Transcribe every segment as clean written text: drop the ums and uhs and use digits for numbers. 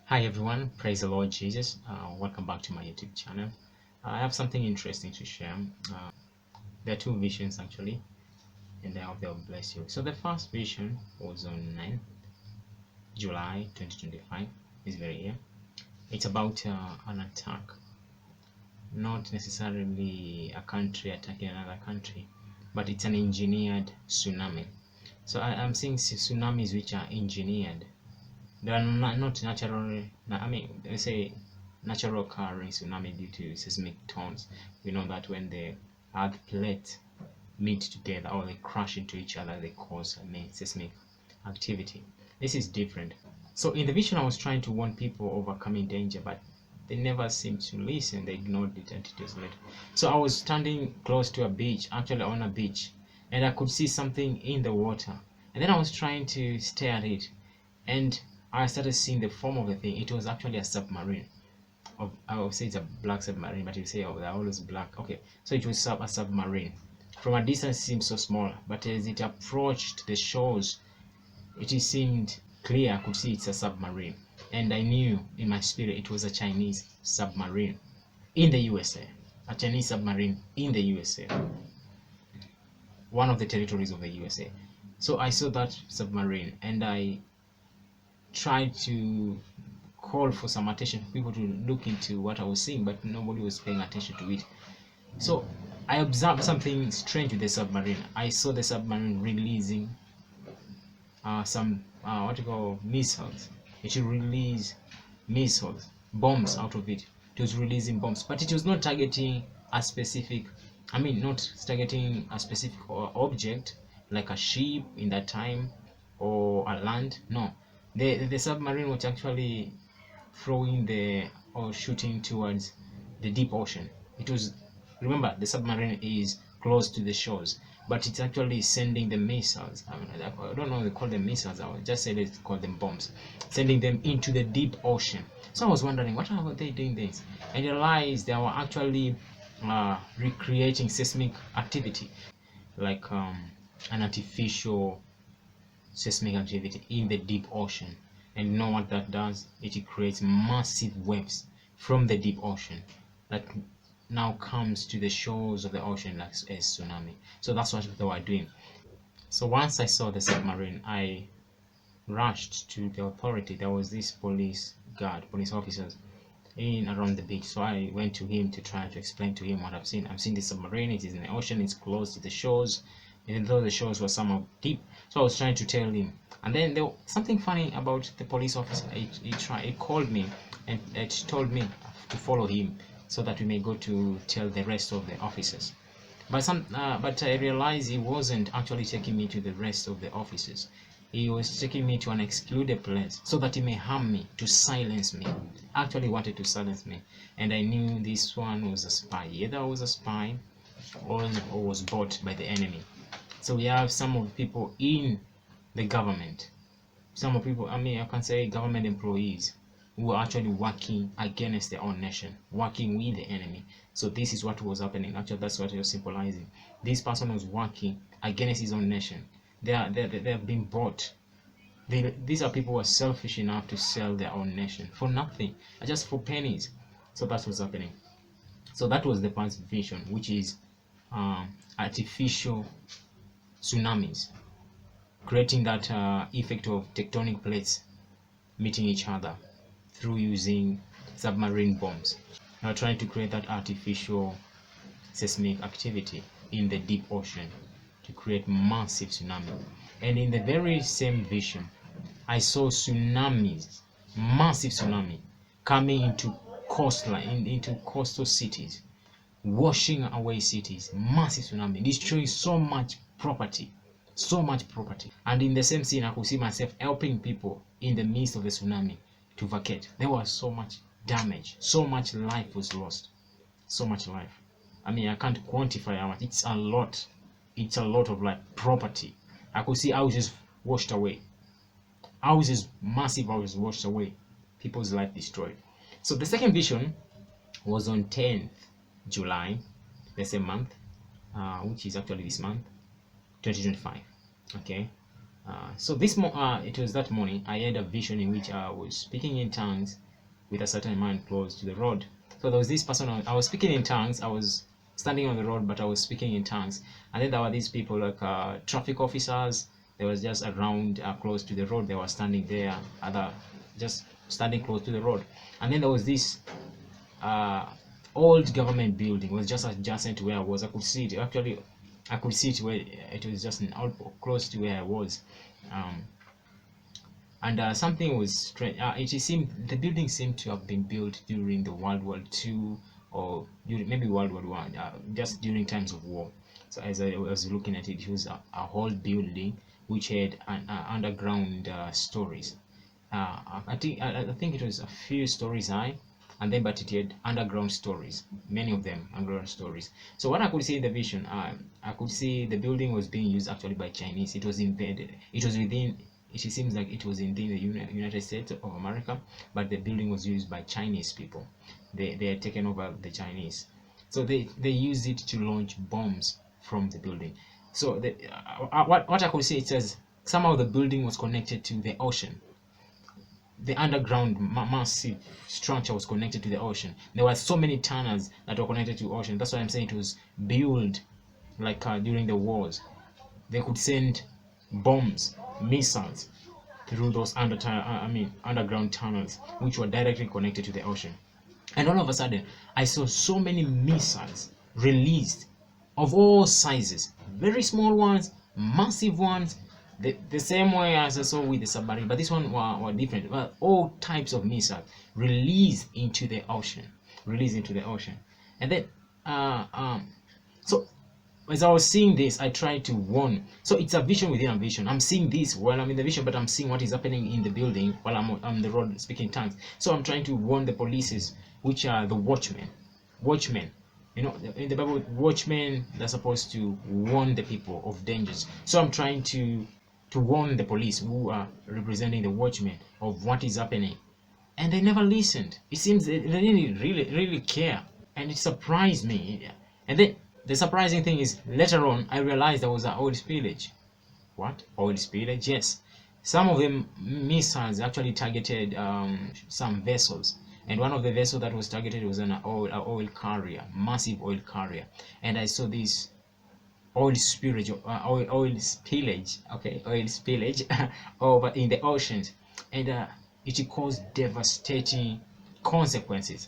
Hi everyone, praise the Lord Jesus. Welcome back to my YouTube channel. I have something interesting to share. There are two visions actually, and I hope they'll bless you. So the first vision was on 9th July 2025, this very year. It's about an attack, not necessarily a country attacking another country, but it's an engineered tsunami. So I'm seeing tsunamis which are engineered. They are not natural. I mean, they say natural occurring tsunami due to seismic tones. We know that when the earth plates meet together or they crash into each other, they cause seismic activity. This is different. So in the vision, I was trying to warn people overcoming danger, but they never seemed to listen. They ignored it until days later. So I was standing close to a beach, actually on a beach, and I could see something in the water. And then I was trying to stare at it, and I started seeing the form of the thing. It was actually a submarine. I would say it's a black submarine, but you say, oh, they're always black. Okay, so it was a submarine. From a distance, it seemed so small, but as it approached the shores, it seemed clear. I could see it's a submarine, and I knew in my spirit it was a Chinese submarine in the USA. A Chinese submarine in the USA, one of the territories of the USA. So I saw that submarine, and I tried to call for some attention for people to look into what I was seeing, but nobody was paying attention to it. So I observed something strange with the submarine. I saw the submarine releasing some what you call missiles. It should release missiles, bombs out of it. It was releasing bombs, but it was not targeting a specific. I mean, not targeting a specific object like a ship in that time or a land. No, the submarine was actually throwing the or shooting towards the deep ocean. It was, remember, the submarine is close to the shores, but it's actually sending the missiles. I don't know, they call them missiles. I would just say let's call them bombs, sending them into the deep ocean. So I was wondering, what are they doing this? And I realized they were actually recreating seismic activity, like an artificial seismic activity in the deep ocean. And you know what that does? It creates massive waves from the deep ocean that now comes to the shores of the ocean like a tsunami. So that's what they were doing. So once I saw the submarine, I rushed to the authority. There was this police officers in around the beach. So I went to him to try to explain to him what I've seen. I've seen the submarine. It is in the ocean. It's close to the shores, even though the shores were somewhat deep. So I was trying to tell him. And then there was something funny about the police officer. He called me and it told me to follow him so that we may go to tell the rest of the officers. But I realized he wasn't actually taking me to the rest of the officers. He was taking me to an excluded place so that he may harm me, to silence me. Actually wanted to silence me. And I knew this one was a spy. Either I was a spy or was bought by the enemy. So we have some of the people in the government. Some of people, I mean, I can say government employees who are actually working against their own nation, working with the enemy. So this is what was happening. Actually, that's what you're symbolizing. This person was working against his own nation. They have been bought. These are people who are selfish enough to sell their own nation for nothing, just for pennies. So that's what's happening. So that was the first vision, which is artificial tsunamis, creating that effect of tectonic plates meeting each other through using submarine bombs. Now trying to create that artificial seismic activity in the deep ocean to create massive tsunami. And in the very same vision, I saw tsunamis, massive tsunami, coming into coastline, into coastal cities, washing away cities, massive tsunami, destroying so much property, so much property. And in the same scene, I could see myself helping people in the midst of the tsunami to vacate. There was so much damage, so much life was lost, so much life. I mean, I can't quantify how much. It's a lot. It's a lot of like property. I could see houses washed away, houses, massive houses washed away, people's life destroyed. So the second vision was on 10th July, the same month, which is actually this month, 2025. Okay, So it was that morning I had a vision in which I was speaking in tongues with a certain man close to the road. So there was this person, I was speaking in tongues. I was standing on the road, but I was speaking in tongues. And then there were these people like traffic officers. They was just around close to the road. They were standing there, just standing close to the road. And then there was this uh, old government building. It was just adjacent to where I was. I could see it. Actually, I could see it where it was just close to where I was. Um, and something was strange. It seemed the building seemed to have been built during the World War II, or during maybe World War I, just during times of war. So as I was looking at it, it was a whole building which had underground stories. I think it was a few stories high, and then but it had underground stories, many of them underground stories. So what I could see in the vision, I could see the building was being used actually by Chinese. It was invaded. It was within. It seems like it was in the United States of America, but the building was used by Chinese people. They had taken over the Chinese, so they used it to launch bombs from the building. So what I could see, it says somehow the building was connected to the ocean. The underground massive structure was connected to the ocean. There were so many tunnels that were connected to the ocean. That's why I'm saying it was built like during the wars. They could send bombs, missiles through those underground tunnels, which were directly connected to the ocean. And all of a sudden, I saw so many missiles released of all sizes, very small ones, massive ones, the same way as I saw with the submarine, but this one were different. But all types of missiles released into the ocean, and then uh, um, so as I was seeing this, I tried to warn. So it's a vision within a vision. I'm seeing this while I'm in the vision, but I'm seeing what is happening in the building while I'm on the road speaking tongues. So I'm trying to warn the polices, which are the watchmen. Watchmen. You know, in the Bible, watchmen, they're supposed to warn the people of dangers. So I'm trying to warn the police who are representing the watchmen of what is happening. And they never listened. It seems they really care. And it surprised me. And then the surprising thing is later on I realized there was an oil spillage. What? Oil spillage? Yes. Some of the missiles actually targeted some vessels. And one of the vessels that was targeted was an oil carrier, massive oil carrier. And I saw this oil spillage, okay, oil spillage over in the oceans. And it caused devastating consequences.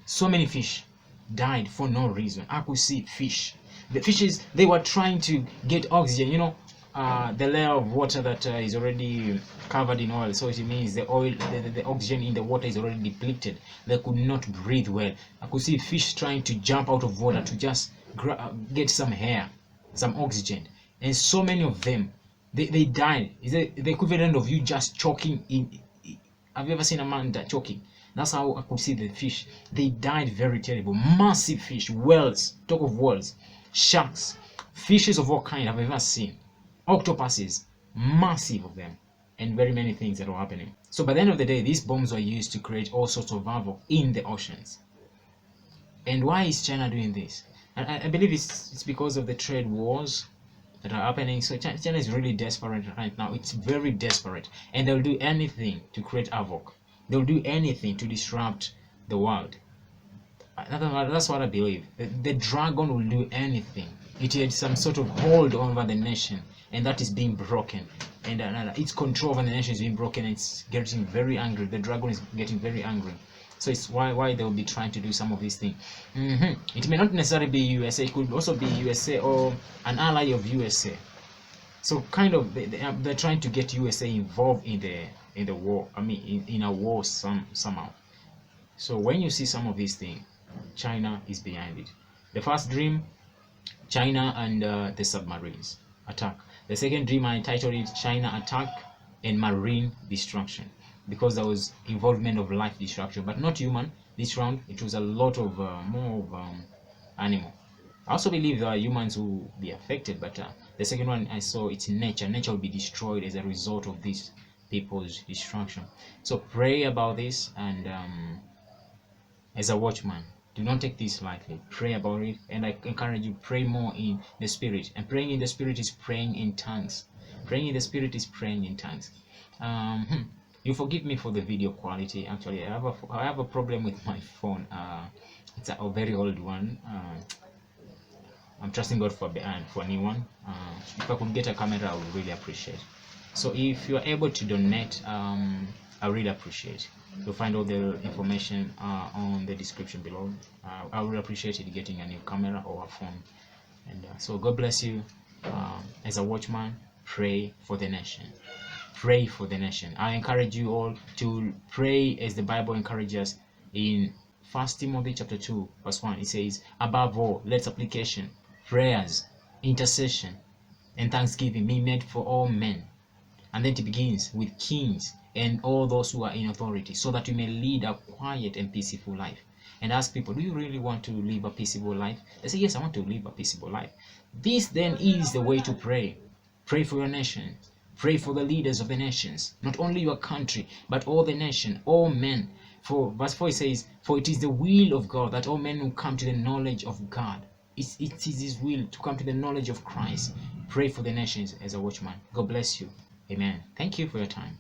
So many fish died for no reason. I could see fish. The fishes, they were trying to get oxygen. The layer of water that is already covered in oil. So it means the oil, the oxygen in the water is already depleted. They could not breathe well. I could see fish trying to jump out of water to just get some air, some oxygen. And so many of them, they died. Is the equivalent of you just choking in. Have you ever seen a man choking? That's how I could see the fish. They died very terrible. Massive fish, whales, talk of whales, sharks, fishes of all kind I've ever seen. Octopuses, massive of them, and very many things that were happening. So by the end of the day, these bombs were used to create all sorts of havoc in the oceans. And why is China doing this? And I believe it's because of the trade wars that are happening. So China is really desperate right now. It's very desperate, and they'll do anything to create havoc. They'll do anything to disrupt the world. That's what I believe. The dragon will do anything. It had some sort of hold over the nation, and that is being broken. And its control over the nation is being broken, and it's getting very angry. The dragon is getting very angry. So it's why they'll be trying to do some of these things. It may not necessarily be USA. It could also be USA or an ally of USA. So kind of they're trying to get USA involved in the war. I mean, in a war somehow. So when you see some of these things, China is behind it. The first dream, China and the submarines attack. The second dream, I titled it China attack and marine destruction, because there was involvement of life destruction, but not human. This round, it was a lot of more of animal. I also believe there are humans who will be affected, but the second one I saw, it's nature. Nature will be destroyed as a result of this people's destruction. So pray about this, and as a watchman, Do not take this lightly. Pray about it, and I encourage you, pray more in the Spirit. And praying in the Spirit is praying in tongues. Praying in the Spirit is praying in tongues. You forgive me for the video quality. Actually, I have a problem with my phone. It's a very old one. I'm trusting God for a new one. If I could get a camera, I would really appreciate. So if you are able to donate, I really appreciate. You'll find all the information on the description below. I would appreciate it getting a new camera or a phone. And so God bless you. As a watchman, pray for the nation. Pray for the nation. I encourage you all to pray as the Bible encourages in 1 Timothy chapter 2 verse 1. It says, above all, let supplication, prayers, intercession, and thanksgiving be made for all men. And then it begins with kings and all those who are in authority, so that we may lead a quiet and peaceful life. And ask people, do you really want to live a peaceable life? They say, yes, I want to live a peaceable life. This then is the way to pray. Pray for your nation. Pray for the leaders of the nations, not only your country, but all the nation, all men. For verse 4 it says, for it is the will of God that all men will come to the knowledge of God. It is His will to come to the knowledge of Christ. Pray for the nations as a watchman. God bless you. Amen. Thank you for your time.